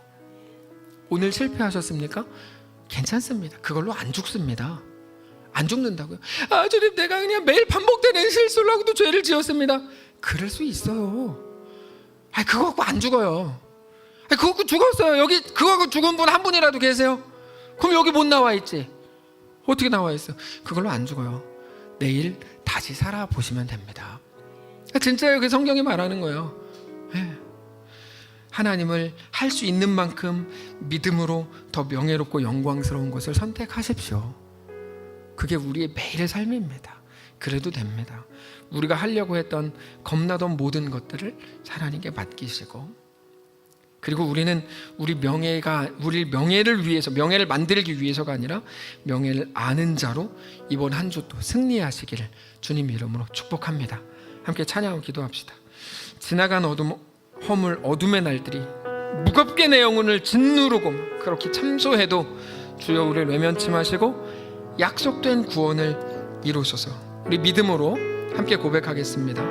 오늘 실패하셨습니까? 괜찮습니다. 그걸로 안 죽습니다. 안 죽는다고요? 아 주님 내가 그냥 매일 반복되는 실수를 하고도 죄를 지었습니다. 그럴 수 있어요. 아니 그거 갖고 안 죽어요. 아니 그거 갖고 죽었어요. 여기 그거 갖고 죽은 분 한 분이라도 계세요? 그럼 여기 못 나와 있지. 어떻게 나와 있어? 그걸로 안 죽어요. 내일 다시 살아보시면 됩니다. 진짜요. 그 성경이 말하는 거예요. 네. 하나님을 할 수 있는 만큼 믿음으로 더 명예롭고 영광스러운 것을 선택하십시오. 그게 우리의 매일의 삶입니다. 그래도 됩니다. 우리가 하려고 했던 겁나던 모든 것들을 하나님께 맡기시고, 그리고 우리는 우리 명예를 위해서, 명예를 만들기 위해서가 아니라 명예를 아는 자로 이번 한 주 또 승리하시기를 주님 이름으로 축복합니다. 함께 찬양하고 기도합시다. 지나간 허물 어둠의 날들이 무겁게 내 영혼을 짓누르고 그렇게 참소해도 주여 우리를 외면치 마시고 약속된 구원을 이루소서. 우리 믿음으로 함께 고백하겠습니다.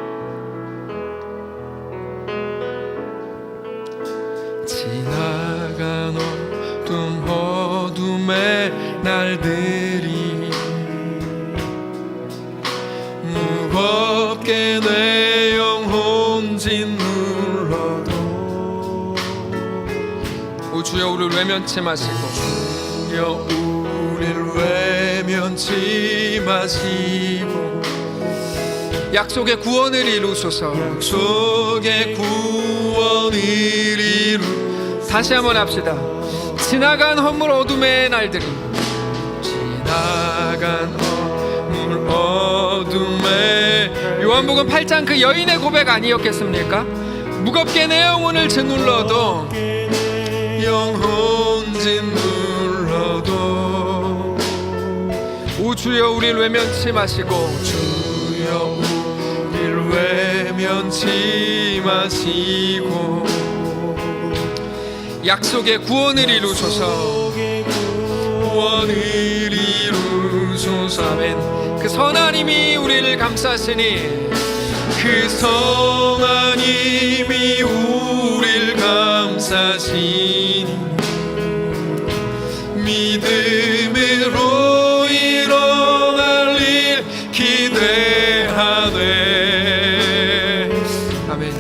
지나간 어둠의 날들이 무겁게 내 영혼 짓눌러도 오 주여 우리를 외면치 마시고, 주여 우리를 외면치 마시고 약속의 구원을 이루소서. 약속의 구원을 다시 한번 합시다. 지나간 허물 어둠의 날들이, 지나간 허물 어둠의, 요한복음 8장 그 여인의 고백 아니었겠습니까? 무겁게 내 영혼을 짓눌러도, 영혼 짓눌러도 오 주여 우리를 외면치 마시고, 주여 우리를 외면치 마시고 약속의 구원을 이루소서. 구원을 이루소서. 아멘. 그 선하님이 우리를 감싸시니, 그 선하님이 우리를 감싸시니 믿음으로 일어날 일 기대하네. 아멘.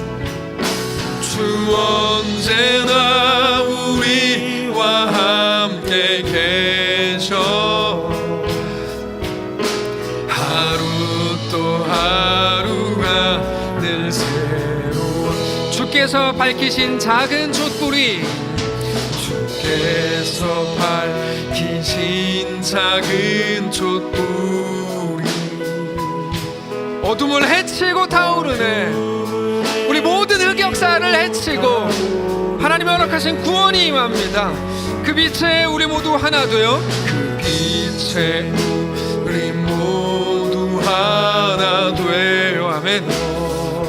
주 언제나 우리와 함께 계셔. 하루 또 하루가 늘 새로워. 주께서 밝히신 작은 촛불이, 주께서 밝히신 작은 촛불이 어둠을 헤치고 타오르네. 우리 모든 흑역사를 헤치고 하나님이 허락하신 구원이 임합니다. 그 빛에 우리 모두 하나 되어, 그 빛에 우리 모두 하나 되어. 아멘.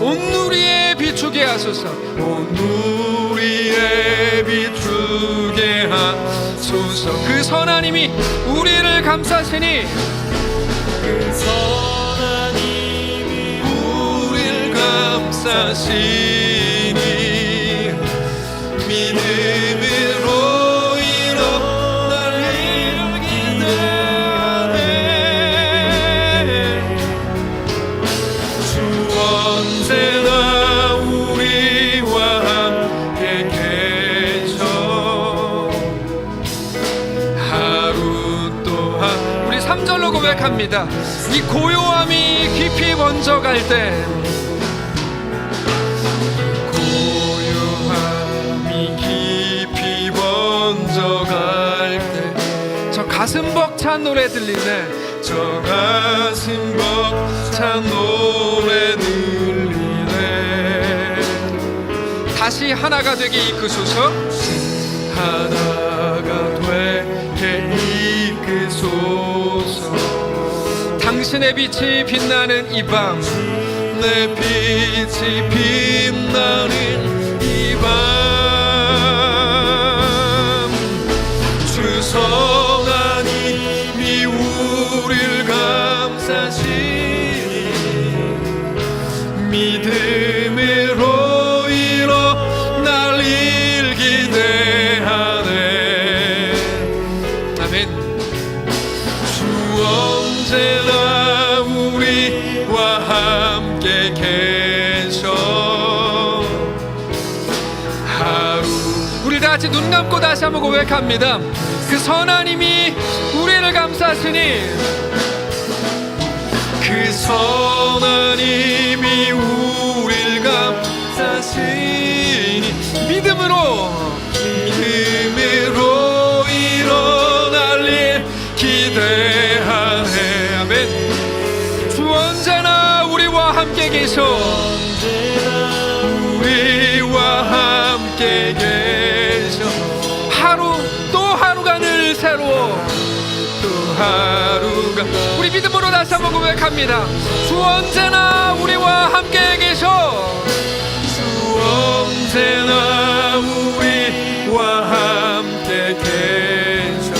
온 누리에 비추게 하소서. 온 누리에 비추게 하소서. 그 선하님이 우리를 감싸시니, 그 선하님이 감사시니 믿음으로 일어날 기대하네. 주 언제나 우리와 함께 계셔. 하루 또한 우리 3절로 고백합니다. 이 고요함이 깊이 번져갈 때, 고요함이 깊이 번져갈 때, 저 가슴 벅찬 노래 들리네. 저 가슴 벅찬 노래 들리네. 다시 하나가 되게 이끄소서. 하나가 되게 이끄소서. 당신의 빛이 빛나는 이 밤, 내 빛이 빛나는 이 밤, 주 선하님이 우릴 감싸시니 믿음으로 일어날 일 기대하네. 아멘. 주 언제나 우리와 함께 계셔. 하루 우리 다 같이 눈 감고 다시 한번 고백합니다. 그 선하님이 우리를 감싸시니, 그 선하님이 우리를 감싸시니 믿음으로 일어날 일 기대하네. 아멘. 주 언제나 우리와 함께 계셔. 우리와 함께 계셔. 하루 또 하루가 늘 새로워. 또 하루가. 우리 믿음으로 다시 한번 고백합니다. 주 언제나 우리와 함께 계셔. 주 언제나 우리와 함께 계셔.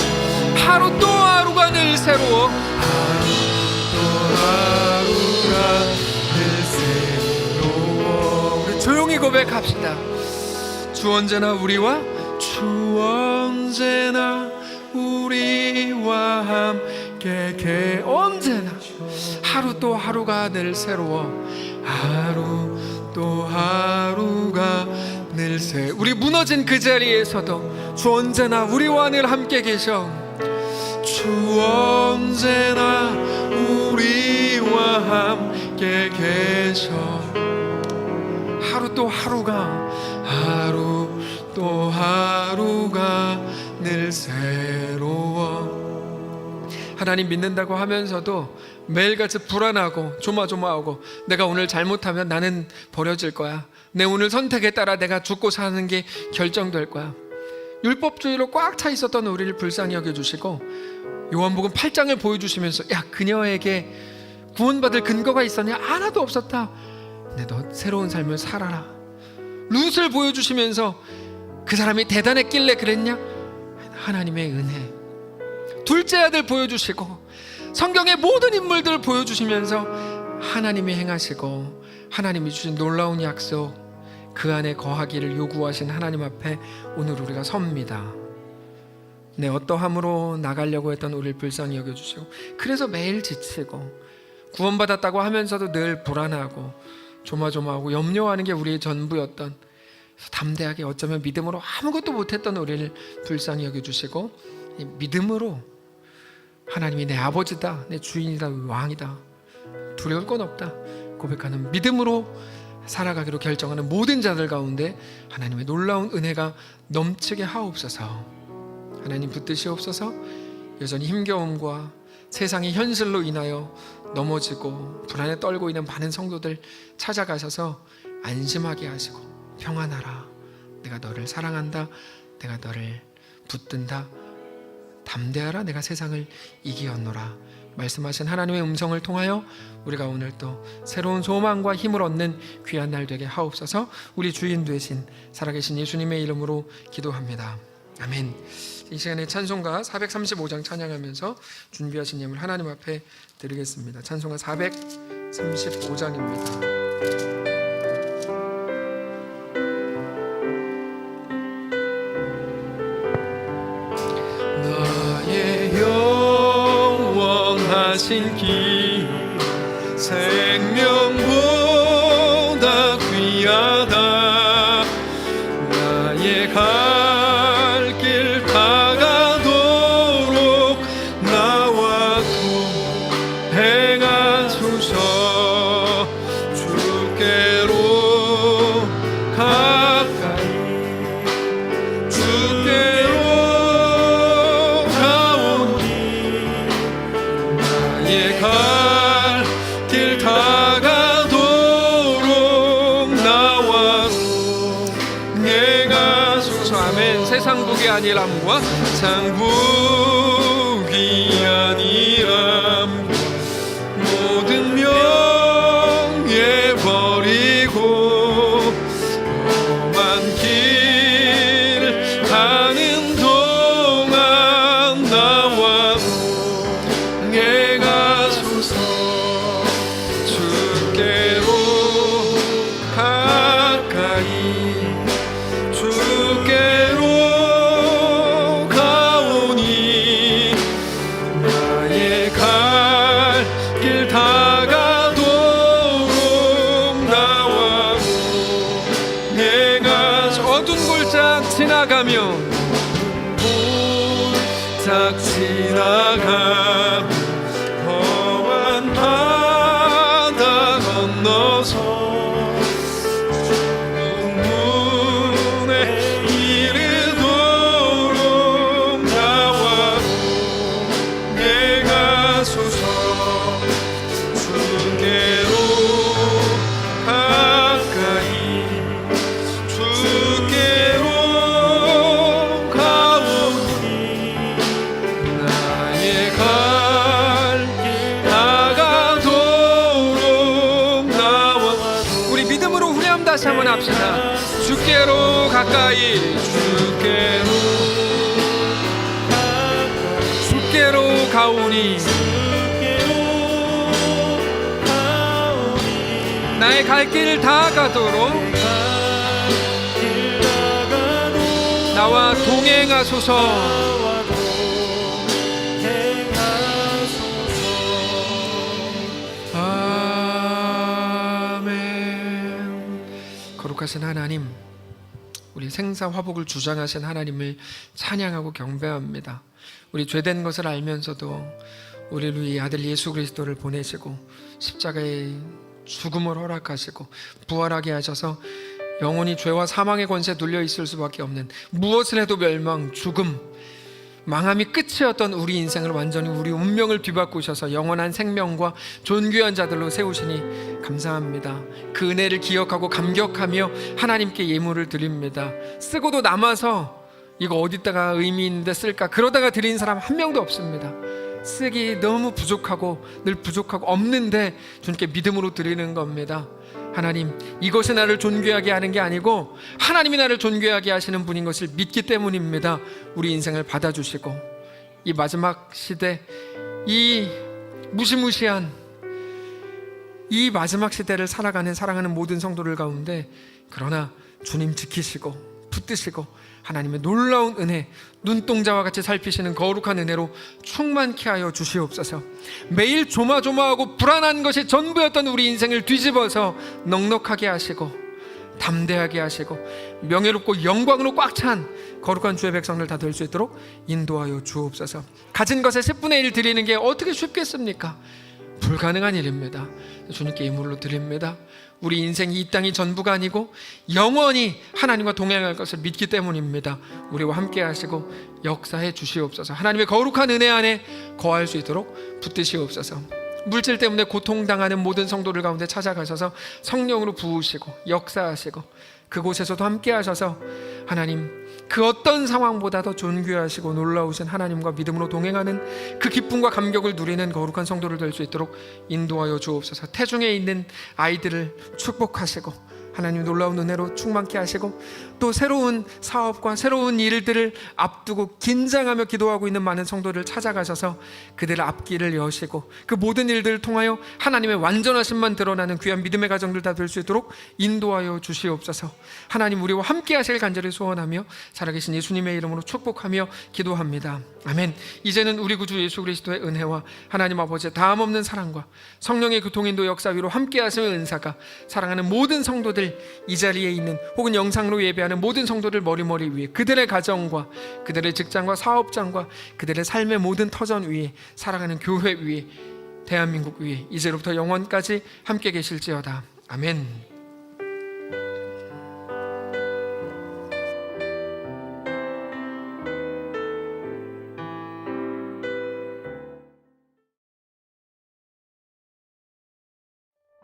하루 또 하루가 늘 새로워. 우리 조용히 고백합시다. 주 언제나 우리와, 주 언제나 우리와 함께 언제나 하루 또 하루가 늘 새로워. 하루 또 하루가 늘 새. 우리 무너진 그 자리에서도 주 언제나 우리와 늘 함께 계셔. 주 언제나 우리와 함께 계셔. 하루 또 하루가 늘 새로워. 하나님 믿는다고 하면서도 매일같이 불안하고 조마조마하고, 내가 오늘 잘못하면 나는 버려질 거야, 내 오늘 선택에 따라 내가 죽고 사는 게 결정될 거야, 율법주의로 꽉 차 있었던 우리를 불쌍히 여겨주시고 요한복음 8장을 보여주시면서, 야, 그녀에게 구원받을 근거가 있었냐? 하나도 없었다. 근데 너 새로운 삶을 살아라. 룻을 보여주시면서, 그 사람이 대단했길래 그랬냐? 하나님의 은혜. 둘째 아들 보여주시고, 성경의 모든 인물들을 보여주시면서 하나님이 행하시고 하나님이 주신 놀라운 약속, 그 안에 거하기를 요구하신 하나님 앞에 오늘 우리가 섭니다. 내 어떠함으로 나가려고 했던 우리를 불쌍히 여겨주시고, 그래서 매일 지치고 구원받았다고 하면서도 늘 불안하고 조마조마하고 염려하는 게 우리의 전부였던, 담대하게 어쩌면 믿음으로 아무것도 못했던 우리를 불쌍히 여겨주시고, 믿음으로 하나님이 내 아버지다, 내 주인이다, 왕이다, 두려울 건 없다 고백하는 믿음으로 살아가기로 결정하는 모든 자들 가운데 하나님의 놀라운 은혜가 넘치게 하옵소서. 하나님 붙드시옵소서. 여전히 힘겨움과 세상의 현실로 인하여 넘어지고 불안에 떨고 있는 많은 성도들 찾아가셔서 안심하게 하시고, 평안하라, 내가 너를 사랑한다, 내가 너를 붙든다, 담대하라, 내가 세상을 이기었노라 말씀하신 하나님의 음성을 통하여 우리가 오늘 또 새로운 소망과 힘을 얻는 귀한 날 되게 하옵소서. 우리 주인 되신 살아계신 예수님의 이름으로 기도합니다. 아멘. 이 시간에 찬송가 435장 찬양하면서 준비하신 예물 하나님 앞에 드리겠습니다. 찬송가 435장입니다. 하신 길 생명보다 귀하다. 나의 갈 길 다가도록 나와 행하소서. 주께로 가까이 주께로 가오니 나의 갈 길 다가도록 나와 행하소서. 아멘. 세상 복이 아니람과 세상 복이 아니람 모든 명예 버리고 험한 길 가는 동안 나와 행하소서. 주께로 가까이 주께로 가오니 나의 갈 길 다가도록 나와 내가 어두운 골짝 지나가며 골짝 지나가며 험한 바다 건너서 문에 이르도록 나와 행하소서. 주께로 가까이 주께로 가오니 나의 갈 길 다가도록 나와. 우리 믿음으로 후렴 다시 한번 합시다. 주께로 가까이 주께로 가오니 나의 갈 길 다가도록 나와 동행하소서. 아멘. 거룩하신 하나님, 우리 생사화복을 주장하신 하나님을 찬양하고 경배합니다. 우리 죄된 것을 알면서도 우리를 위해 아들 예수 그리스도를 보내시고 십자가의 죽음을 허락하시고 부활하게 하셔서 영원히 죄와 사망의 권세에 눌려 있을 수밖에 없는, 무엇을 해도 멸망, 죽음, 망함이 끝이었던 우리 인생을 완전히 우리 운명을 뒤바꾸셔서 영원한 생명과 존귀한 자들로 세우시니 감사합니다. 그 은혜를 기억하고 감격하며 하나님께 예물을 드립니다. 쓰고도 남아서 이거 어디다가 의미 있는데 쓸까 그러다가 드린 사람 한 명도 없습니다. 쓰기 너무 부족하고 늘 부족하고 없는데 주님께 믿음으로 드리는 겁니다. 하나님, 이것이 나를 존귀하게 하는 게 아니고 하나님이 나를 존귀하게 하시는 분인 것을 믿기 때문입니다. 우리 인생을 받아주시고 이 마지막 시대, 이 무시무시한 이 마지막 시대를 살아가는 사랑하는 모든 성도들 가운데 그러나 주님 지키시고 붙드시고 하나님의 놀라운 은혜, 눈동자와 같이 살피시는 거룩한 은혜로 충만케 하여 주시옵소서. 매일 조마조마하고 불안한 것이 전부였던 우리 인생을 뒤집어서 넉넉하게 하시고 담대하게 하시고 명예롭고 영광으로 꽉 찬 거룩한 주의 백성들 다 될 수 있도록 인도하여 주옵소서. 가진 것의 10분의 1 드리는 게 어떻게 쉽겠습니까? 불가능한 일입니다. 주님께 예물로 드립니다. 우리 인생이 이 땅이 전부가 아니고 영원히 하나님과 동행할 것을 믿기 때문입니다. 우리와 함께 하시고 역사해 주시옵소서. 하나님의 거룩한 은혜 안에 거할 수 있도록 붙드시옵소서. 물질 때문에 고통당하는 모든 성도들 가운데 찾아가셔서 성령으로 부으시고 역사하시고 그곳에서도 함께 하셔서 하나님, 그 어떤 상황보다도 존귀하시고 놀라우신 하나님과 믿음으로 동행하는 그 기쁨과 감격을 누리는 거룩한 성도를 될 수 있도록 인도하여 주옵소서. 태중에 있는 아이들을 축복하시고 하나님 놀라운 은혜로 충만케 하시고 또 새로운 사업과 새로운 일들을 앞두고 긴장하며 기도하고 있는 많은 성도를 찾아가셔서 그들의 앞길을 여시고 그 모든 일들을 통하여 하나님의 완전하심만 드러나는 귀한 믿음의 가정들 다 될 수 있도록 인도하여 주시옵소서. 하나님 우리와 함께 하실 간절히 소원하며 살아계신 예수님의 이름으로 축복하며 기도합니다. 아멘. 이제는 우리 구주 예수 그리스도의 은혜와 하나님 아버지의 다함없는 사랑과 성령의 교통인도 역사 위로 함께 하시는 은사가 사랑하는 모든 성도들 이 자리에 있는 혹은 영상으로 예배하는 모든 성도들 머리머리 위에 그들의 가정과 그들의 직장과 사업장과 그들의 삶의 모든 터전 위에 살아가는 교회 위에 대한민국 위에 이제로부터 영원까지 함께 계실지어다. 아멘.